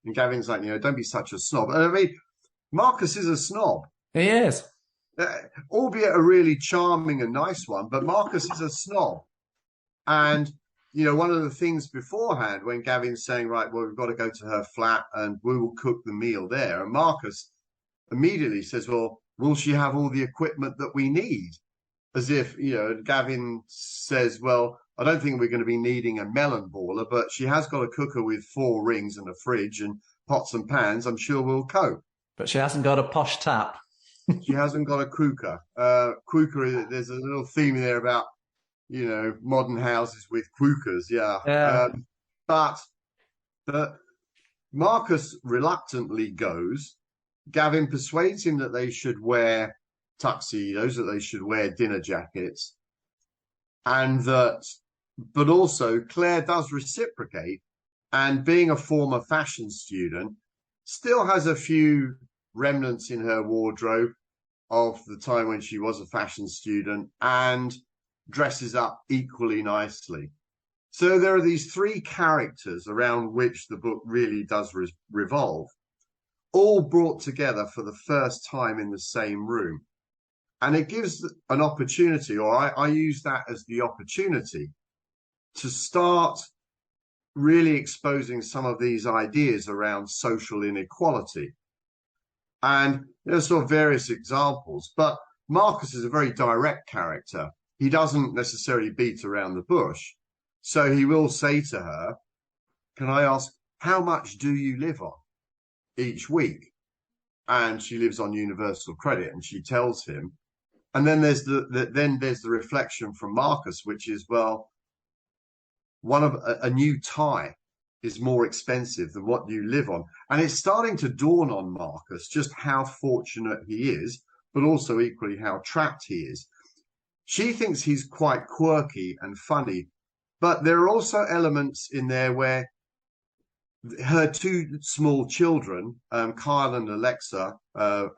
And Gavin's like, don't be such a snob. And I mean, Marcus is a snob. He is. Albeit a really charming and nice one, but Marcus is a snob. And, one of the things beforehand when Gavin's saying, right, well, we've got to go to her flat and we will cook the meal there. And Marcus immediately says, well, will she have all the equipment that we need? As if, Gavin says, well, I don't think we're going to be needing a melon baller, but she has got a cooker with 4 rings and a fridge and pots and pans. I'm sure we'll cope. But she hasn't got a posh tap. She hasn't got a cooker. Cooker, there's a little theme in there about, modern houses with cookers. Yeah. But Marcus reluctantly goes. Gavin persuades him that they should wear tuxedos, that they should wear dinner jackets. But also Claire does reciprocate, and being a former fashion student, still has a few remnants in her wardrobe of the time when she was a fashion student, and dresses up equally nicely. So there are these 3 characters around which the book really does revolve, all brought together for the first time in the same room. And it gives an opportunity, or I use that as the opportunity, to start really exposing some of these ideas around social inequality. And there's sort of various examples, but Marcus is a very direct character. He doesn't necessarily beat around the bush. So he will say to her, can I ask, how much do you live on each week? And she lives on universal credit, and she tells him. And then there's the reflection from Marcus, which is, well, a new tie is more expensive than what you live on. And it's starting to dawn on Marcus just how fortunate he is, but also equally how trapped he is. She thinks he's quite quirky and funny, but there are also elements in there where her 2 small children, Kyle and Alexa,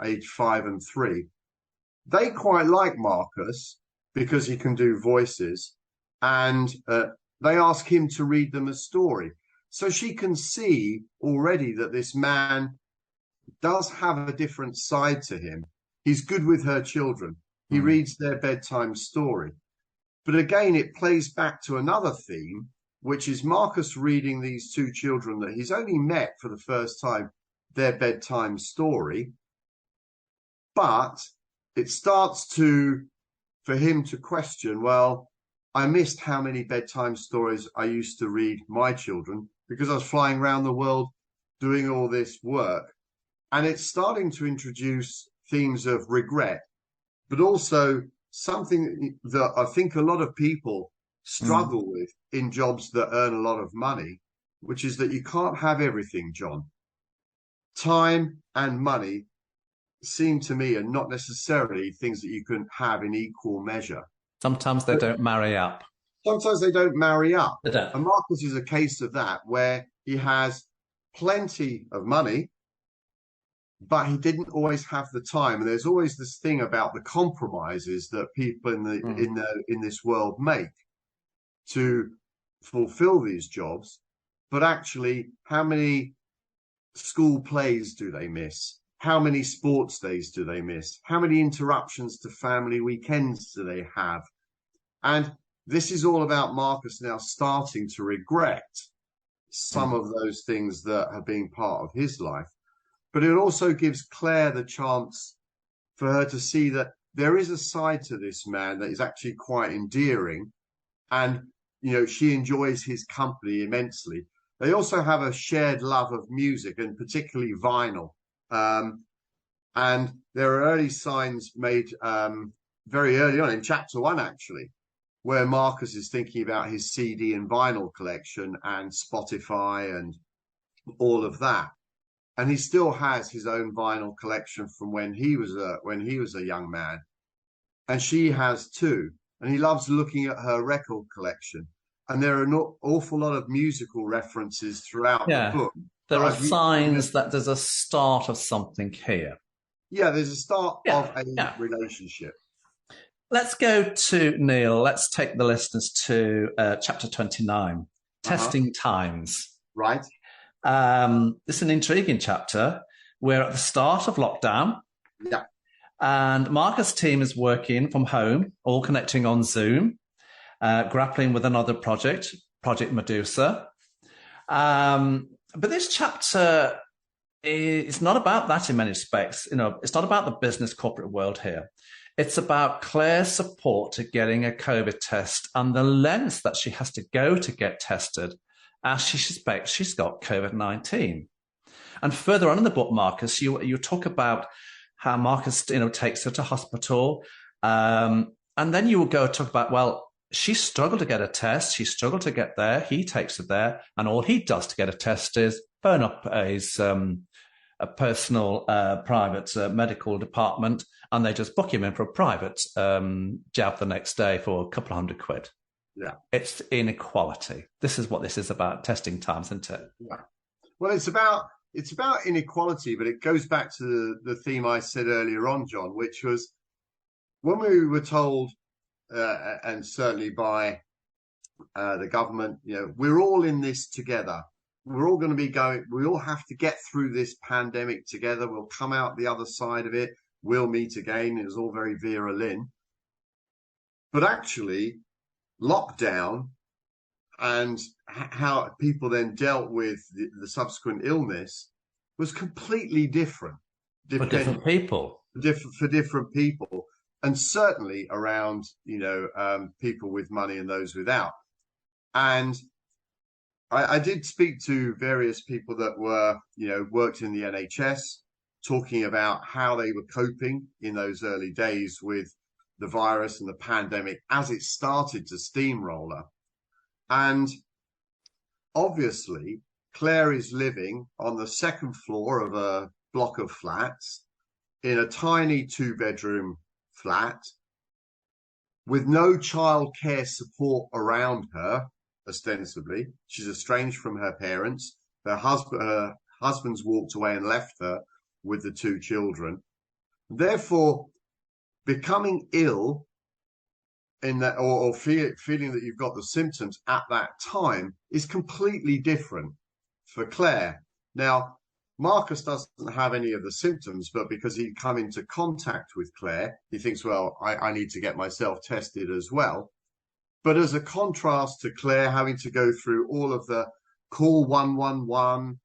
age 5 and 3, they quite like Marcus because he can do voices, and they ask him to read them a story. So she can see already that this man does have a different side to him. He's good with her children. He reads their bedtime story. But again, it plays back to another theme, which is Marcus reading these 2 children that he's only met for the first time, their bedtime story. But it starts for him to question, well, I missed how many bedtime stories I used to read my children because I was flying around the world doing all this work. And it's starting to introduce themes of regret, but also something that I think a lot of people struggle with in jobs that earn a lot of money, which is that you can't have everything, John. Time and money seem to me are not necessarily things that you can have in equal measure. Sometimes they don't marry up. Sometimes they don't marry up. They don't. And Marcus is a case of that, where he has plenty of money, but he didn't always have the time. And there's always this thing about the compromises that people in this world make to fulfill these jobs. But actually, how many school plays do they miss? How many sports days do they miss? How many interruptions to family weekends do they have? And this is all about Marcus now starting to regret some of those things that have been part of his life. But it also gives Claire the chance for her to see that there is a side to this man that is actually quite endearing. And, she enjoys his company immensely. They also have a shared love of music, and particularly vinyl. And there are early signs made very early on in chapter 1, actually, where Marcus is thinking about his CD and vinyl collection and Spotify and all of that. And he still has his own vinyl collection from when he was a young man. And she has too. And he loves looking at her record collection. And there are an awful lot of musical references throughout the book. There are signs that there's a start of something here. Yeah, there's a start of a relationship. Let's go to Neil. Let's take the listeners to chapter 29, testing times. Right. This is an intriguing chapter. We're at the start of lockdown, Yeah. and Marcus' team is working from home, all connecting on Zoom, grappling with another project, Project Medusa. But this chapter is not about that in many respects. It's not about the business corporate world here. It's about Claire's support to getting a COVID test and the lengths that she has to go to get tested as she suspects she's got COVID-19. And further on in the book, Marcus, you talk about how Marcus, takes her to hospital. And then you will go talk about, well, she struggled to get a test. She struggled to get there. He takes her there. And all he does to get a test is phone up his a personal private medical department, and they just book him in for a private jab the next day for a couple of £100. Yeah. It's inequality. This is what this is about, testing times, isn't it? Yeah. Well, it's about inequality, but it goes back to the theme I said earlier on, John, which was when we were told, and certainly by the government, we're all in this together. We're all going to be going, we all have to get through this pandemic together. We'll come out the other side of it. We'll meet again. It was all very Vera Lynn. But actually, lockdown and how people then dealt with the subsequent illness was completely different. For different people. For different people. And certainly around, people with money and those without. And I did speak to various people that were, worked in the NHS, talking about how they were coping in those early days with the virus and the pandemic as it started to steamroller. And obviously, Claire is living on the second floor of a block of flats in a tiny 2-bedroom flat with no childcare support around her. Ostensibly, she's estranged from her parents. Her husband's walked away and left her with the 2 children. Therefore, becoming ill in that, or feeling that you've got the symptoms at that time, is completely different for Claire. Now, Marcus doesn't have any of the symptoms, but because he'd come into contact with Claire, he thinks, well, I need to get myself tested as well. But as a contrast to Claire having to go through all of the call 111,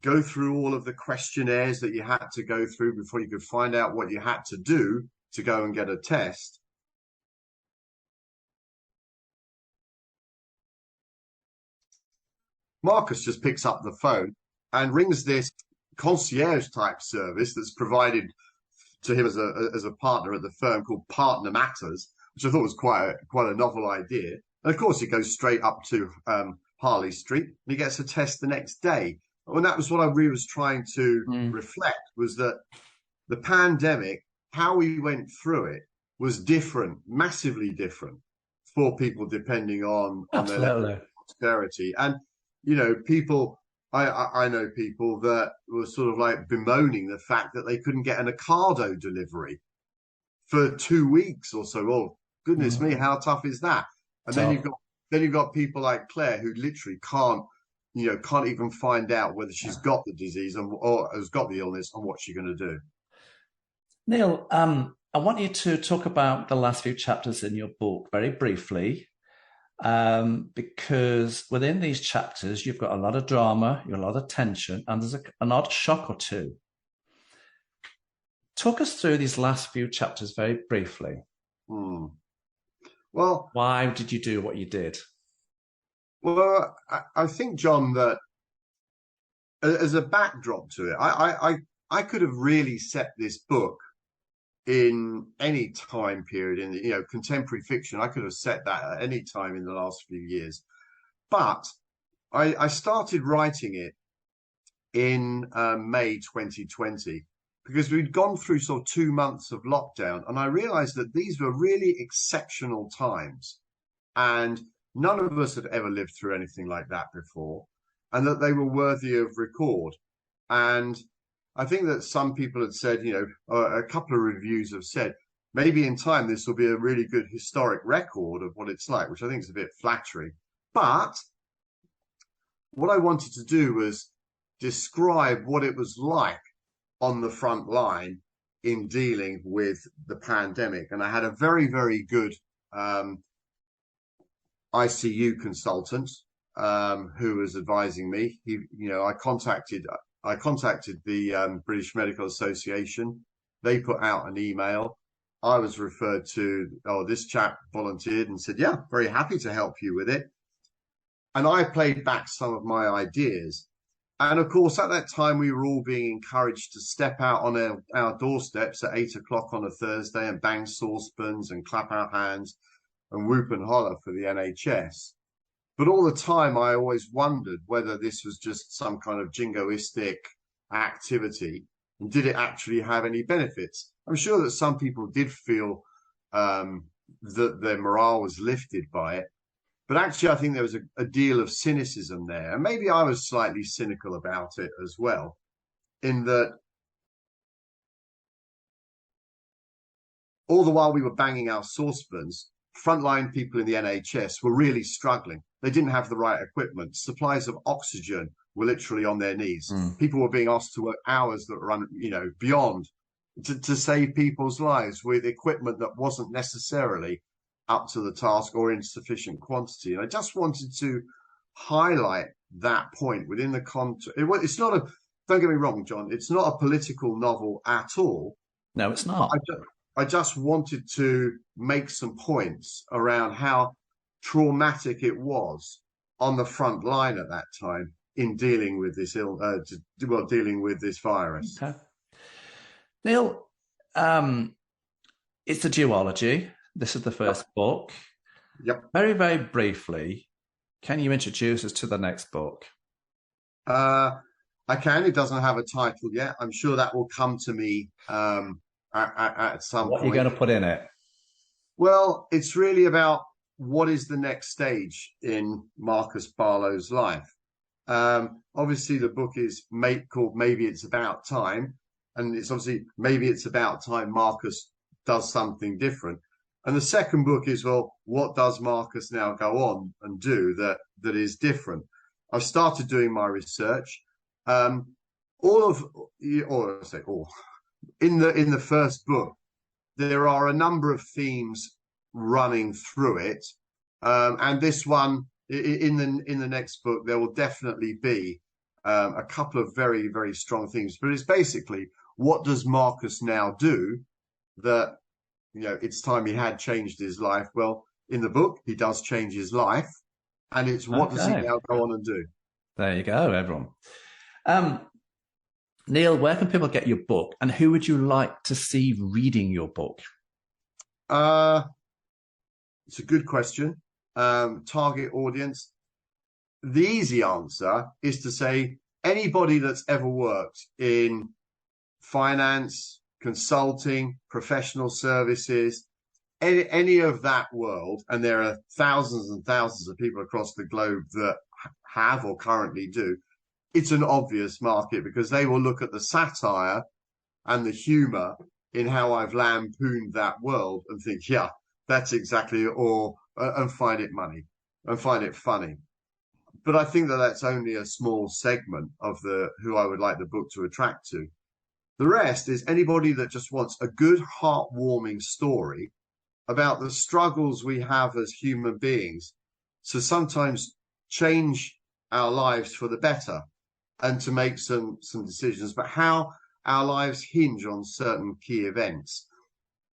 go through all of the questionnaires that you had to go through before you could find out what you had to do to go and get a test. Marcus just picks up the phone and rings this concierge type service that's provided to him as a partner at the firm called Partner Matters, which I thought was quite a novel idea. And of course, he goes straight up to Harley Street and he gets a test the next day. And that was what I really was trying to reflect, was that the pandemic, how we went through it, was different, massively different for people depending on their level of prosperity. And, people, I know people that were sort of like bemoaning the fact that they couldn't get an Ocado delivery for 2 weeks or so. Oh, goodness me, how tough is that? And then you've got people like Claire who literally can't even find out whether she's got the disease or has got the illness and what's she going to do. Neil, I want you to talk about the last few chapters in your book very briefly, because within these chapters, you've got a lot of drama, you've got a lot of tension, and there's an odd shock or two. Talk us through these last few chapters very briefly. Well, why did you do what you did? Well, I think, John, that as a backdrop to it, I could have really set this book in any time period in the contemporary fiction. I could have set that at any time in the last few years, but I started writing it in May 2020 because we'd gone through sort of 2 months of lockdown, and I realized that these were really exceptional times, and none of us had ever lived through anything like that before, and that they were worthy of record. And I think that some people had said, a couple of reviews have said, maybe in time this will be a really good historic record of what it's like, which I think is a bit flattering. But what I wanted to do was describe what it was like on the front line in dealing with the pandemic. And I had a very, very good ICU consultant who was advising me. I contacted the British Medical Association. They put out an email. I was referred to, this chap volunteered and said, yeah, very happy to help you with it. And I played back some of my ideas. And of course, at that time, we were all being encouraged to step out on our doorsteps at 8 o'clock on a Thursday and bang saucepans and clap our hands and whoop and holler for the NHS. But all the time, I always wondered whether this was just some kind of jingoistic activity, and did it actually have any benefits? I'm sure that some people did feel that their morale was lifted by it. But actually, I think there was a deal of cynicism there. And maybe I was slightly cynical about it as well, in that all the while we were banging our saucepans, frontline people in the NHS were really struggling. They didn't have the right equipment. Supplies of oxygen were literally on their knees. People were being asked to work hours that run, beyond to save people's lives with equipment that wasn't necessarily up to the task or in sufficient quantity. And I just wanted to highlight that point within the context. It's not don't get me wrong, John, it's not a political novel at all. No, it's not. I just wanted to make some points around how traumatic it was on the front line at that time in dealing with this dealing with this virus. Okay. Neil, it's a duology. This is the first book. Yep. Very, very briefly, can you introduce us to the next book? I can. It doesn't have a title yet. I'm sure that will come to me at some point. What are you going to put in it? Well, it's really about what is the next stage in Marcus Barlow's life. Obviously, the book is called Maybe It's About Time. And it's obviously, maybe it's about time Marcus does something different. And the second book is, well, what does Marcus now go on and do that is different? I've started doing my research. In the first book, there are a number of themes running through it, and this one in the next book there will definitely be a couple of very, very strong themes. But it's basically, what does Marcus now do that it's time he had changed his life? Well, in the book, he does change his life, and it's what does he now go on and do? There you go, everyone. Neil, where can people get your book, and who would you like to see reading your book? It's a good question. Target audience. The easy answer is to say anybody that's ever worked in finance, consulting, professional services, any of that world, and there are thousands and thousands of people across the globe that have or currently do. It's an obvious market because they will look at the satire and the humor in how I've lampooned that world and think, yeah, that's exactly it, and find it funny. But I think that that's only a small segment of who I would like the book to attract to. The rest is anybody that just wants a good, heartwarming story about the struggles we have as human beings to sometimes change our lives for the better and to make some decisions, but how our lives hinge on certain key events.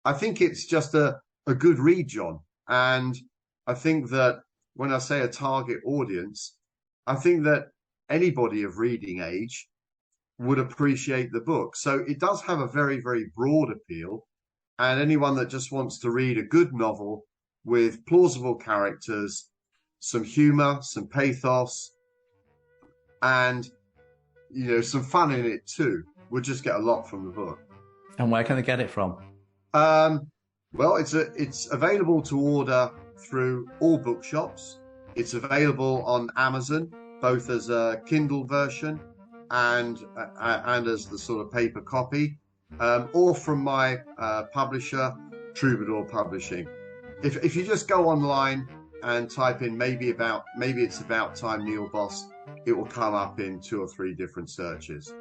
I think it's just a good read, John. And I think that when I say a target audience, I think that anybody of reading age would appreciate the book. So it does have a very, very broad appeal. And anyone that just wants to read a good novel with plausible characters, some humor, some pathos, and some fun in it too, would just get a lot from the book. And where can they get it from? Well, it's available to order through all bookshops. It's available on Amazon, both as a Kindle version and as the sort of paper copy, or from my publisher, Troubadour Publishing. If you just go online and type in maybe it's about time Neil Boss, it will come up in 2 or 3 different searches.